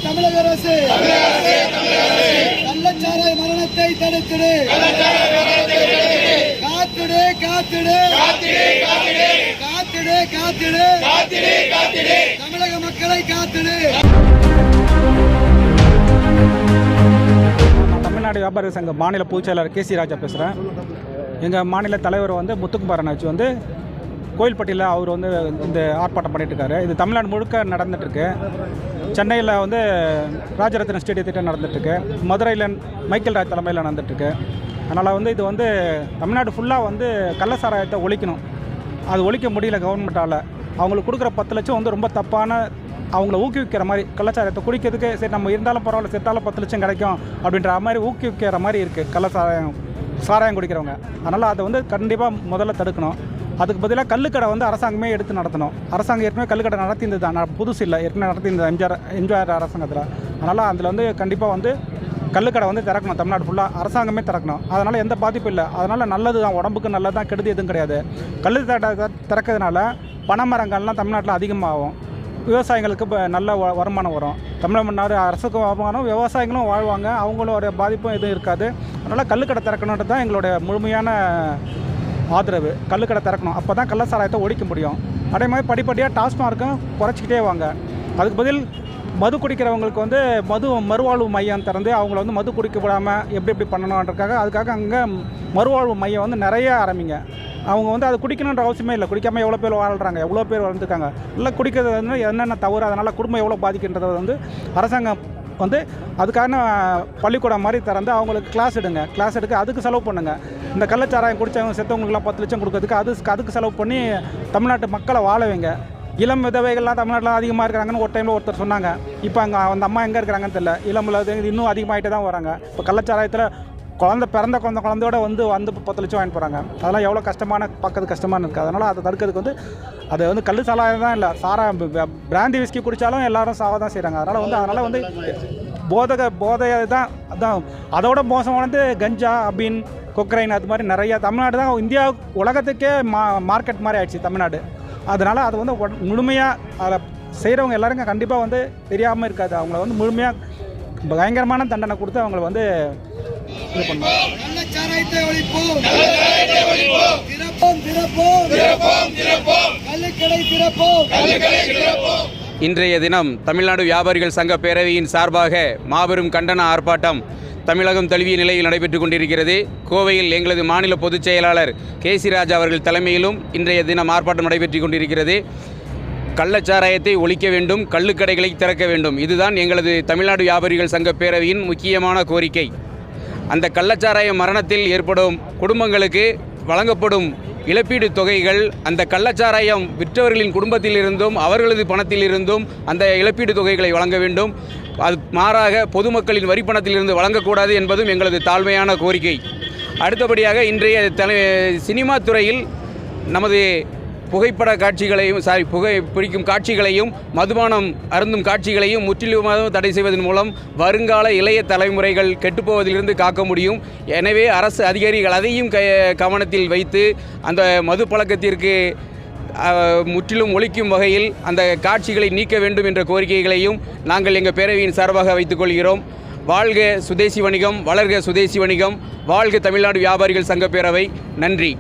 தமிழக அரசு கள்ளச்சாராய மரணத்தை தடுத்திடு. காத்திடு காத்திடு காத்திடு காத்திடு தமிழக மக்களை காத்திடு. தமிழ்நாடு வியாபாரி சங்க மாநில பொதுச் செயலாளர் கேசி ராஜா பேசுகிறேன். எங்கள் மாநில தலைவர் முத்துக்குமாரன் ஆச்சு கோயில்பட்டியில் அவர் இந்த ஆர்ப்பாட்டம் பண்ணிட்டுருக்காரு. இது தமிழ்நாடு முழுக்க நடந்துகிட்ருக்கு. சென்னையில் ராஜரத்ன ஸ்டேடியத்திட்ட நடந்துகிட்ருக்கு. மதுரையில் மைக்கேல் ராஜ் தலைமையில் நடந்துகிட்ருக்கு. அதனால் இது தமிழ்நாடு ஃபுல்லாக கள்ளச்சாராயத்தை ஒழிக்கணும். அது ஒழிக்க முடியல கவர்மெண்ட்டால். அவங்களுக்கு கொடுக்குற 10 லட்சம் ரொம்ப தப்பான, அவங்கள ஊக்குவிக்கிற மாதிரி. கள்ளச்சாராயத்தை குடிக்கிறதுக்கு சரி நம்ம இருந்தாலும் பரவாயில்ல, செத்தாலும் 10 லட்சம் கிடைக்கும் அப்படின்ற மாதிரி ஊக்குவிக்கிற மாதிரி இருக்குது சாராயம் குடிக்கிறவங்க. அதனால் அதை கண்டிப்பாக முதல்ல தடுக்கணும். அதுக்கு பதிலாக கள்ளுக்கடை அரசாங்கமே எடுத்து நடத்தணும். அரசாங்கம் ஏற்கனவே கள்ளுக்கடை நடத்தியிருந்தது தான், புதுசு இல்லை, ஏற்கனவே நடத்தியிருந்தது எம்ஜிஆர் அரசாங்கத்தில். அதனால் அதில் கண்டிப்பாக கள்ளுக்கடை திறக்கணும். தமிழ்நாடு ஃபுல்லாக அரசாங்கமே திறக்கணும். அதனால் எந்த பாதிப்பும் இல்லை. அதனால் நல்லது தான், உடம்புக்கு நல்லது தான், கெடுதி எதுவும் கிடையாது. கள்ளு திறக்கிறதுனால பனைமரங்கள்லாம் தமிழ்நாட்டில் அதிகமாகும். விவசாயிகளுக்கு இப்போ நல்ல வருமானம் வரும். தமிழ்நாடு அரசுக்கும் வருமானம், விவசாயிகளும் வாழ்வாங்க, அவங்களோட பாதிப்பும் எதுவும் இருக்காது. அதனால் கள்ளுக்கடை திறக்கணுன்றது தான் எங்களுடைய முழுமையான ஆதரவு. கள்ளுக்கடை திறக்கணும். அப்போ தான் கள்ளச்சாராயத்தை ஒழிக்க முடியும். அதே மாதிரி படிப்படியாக டாஸ்மார்க்கும் குறைச்சிக்கிட்டே வாங்க. அதுக்கு பதில் மது குடிக்கிறவங்களுக்கு மறுவாழ்வு மையம் திறந்து அவங்கள மது குடிக்க விடாமல் எப்படி பண்ணணுன்றதுக்காக அதுக்காக அங்கே மறுவாழ்வு மையம் நிறைய ஆரம்பிங்க. அவங்க அது குடிக்கணுன்ற அவசியமே இல்லை. குடிக்காமல் எவ்வளோ பேர் வாழ்கிறாங்க, எவ்வளோ பேர் வளர்ந்துருக்காங்க. இல்லை குடிக்கிறது என்னென்ன தவறு, அதனால் குடும்பம் எவ்வளோ பாதிக்கின்றதை அரசாங்கம் அதுக்கான பள்ளிக்கூடம் மாதிரி திறந்து அவங்களுக்கு கிளாஸ் எடுக்க அதுக்கு செலவு பண்ணுங்கள். இந்த கள்ளச்சாராயம் குடித்தவங்க செத்தவங்களுக்குலாம் 10 லட்சம் கொடுக்கறதுக்கு அதுக்கு செலவு பண்ணி தமிழ்நாட்டு மக்களை வாழ வைங்க. இளம் விதவைகள்லாம் தமிழ்நாட்டில் அதிகமாக இருக்கிறாங்கன்னு ஒரு டைமில் ஒருத்தர் சொன்னாங்க. இப்போ அங்கே அந்த அம்மா எங்கே இருக்கிறாங்கன்னு தெரியல. இளமில் இன்னும் அதிகமாகிட்டே தான் வராங்க. இப்போ கள்ளச்சாராயத்தில் பிறந்த குழந்தையோட வந்து 10 லட்சம் வாங்கிட்டு போகிறாங்க. அதெல்லாம் எவ்வளோ பார்க்கறது கஷ்டமான இருக்குது. அதனால் அதை தடுக்கிறதுக்கு அது கள்ளு சாராயம் தான் இல்லை, பிராந்தி விஸ்கி குடித்தாலும் எல்லாரும் சாவ தான் செய்கிறாங்க. அதனால் போதை தான். அதான் அதோட மோசமானது கஞ்சா, அபின், கொக்ரைன், அது மாதிரி நிறையா. தமிழ்நாடு தான் இந்தியா உலகத்துக்கே மார்க்கெட் மாதிரி ஆயிடுச்சு தமிழ்நாடு. அதனால் அது முழுமையாக அதில் செய்கிறவங்க எல்லாருங்க கண்டிப்பாக தெரியாமல் இருக்காது. அவங்கள முழுமையாக பயங்கரமான தண்டனை கொடுத்து அவங்கள இது பண்ணுவோம். இன்றைய தினம் தமிழ்நாடு வியாபாரிகள் சங்க பேரவையின் சார்பாக மாபெரும் கண்டன ஆர்ப்பாட்டம் தமிழகம் தழுவிய நிலையில் நடைபெற்றுக் கொண்டிருக்கிறது. கோவையில் எங்களது மாநில பொதுச் செயலாளர் கேசி ராஜா அவர்கள் தலைமையிலும் இன்றைய தினம் ஆர்ப்பாட்டம் நடைபெற்றுக் கொண்டிருக்கிறது. கள்ளச்சாராயத்தை ஒழிக்க வேண்டும், கள்ளுக்கடைகளை திறக்க வேண்டும். இதுதான் எங்களது தமிழ்நாடு வியாபாரிகள் சங்க பேரவையின் முக்கியமான கோரிக்கை. அந்த கள்ளச்சாராய மரணத்தில் ஏற்படும் குடும்பங்களுக்கு வழங்கப்படும் இழப்பீடு தொகைகள் அந்த கள்ளச்சாராயம் விற்றவர்களின் குடும்பத்திலிருந்தும் அவர்களது பணத்திலிருந்தும் அந்த இழப்பீடு தொகைகளை வழங்க வேண்டும். அது மாறாக பொதுமக்களின் வரிப்பணத்திலிருந்து வழங்கக்கூடாது என்பதும் எங்களது தாழ்மையான கோரிக்கை. அடுத்தபடியாக இன்றைய சினிமா துறையில் நமது புகைப்பட காட்சிகளையும் புகை பிடிக்கும் காட்சிகளையும் மதுபானம் அருந்தும் காட்சிகளையும் முற்றிலுமாக தடை செய்வதன் மூலம் வருங்கால இளைய தலைமுறைகள் கெட்டுப்போவதிலிருந்து காக்க முடியும். எனவே அரசு அதிகாரிகள் அதையும் கவனத்தில் வைத்து அந்த மது பழக்கத்திற்கு முற்றிலும் ஒழிக்கும் வகையில் அந்த காட்சிகளை நீக்க வேண்டும் என்ற கோரிக்கைகளையும் நாங்கள் எங்கள் பேரவையின் சார்பாக வைத்துக்கொள்கிறோம். வாழ்க சுதேசி வணிகம், வளர்க சுதேசி வணிகம், வாழ்க தமிழ்நாடு வியாபாரிகள் சங்க பேரவை. நன்றி.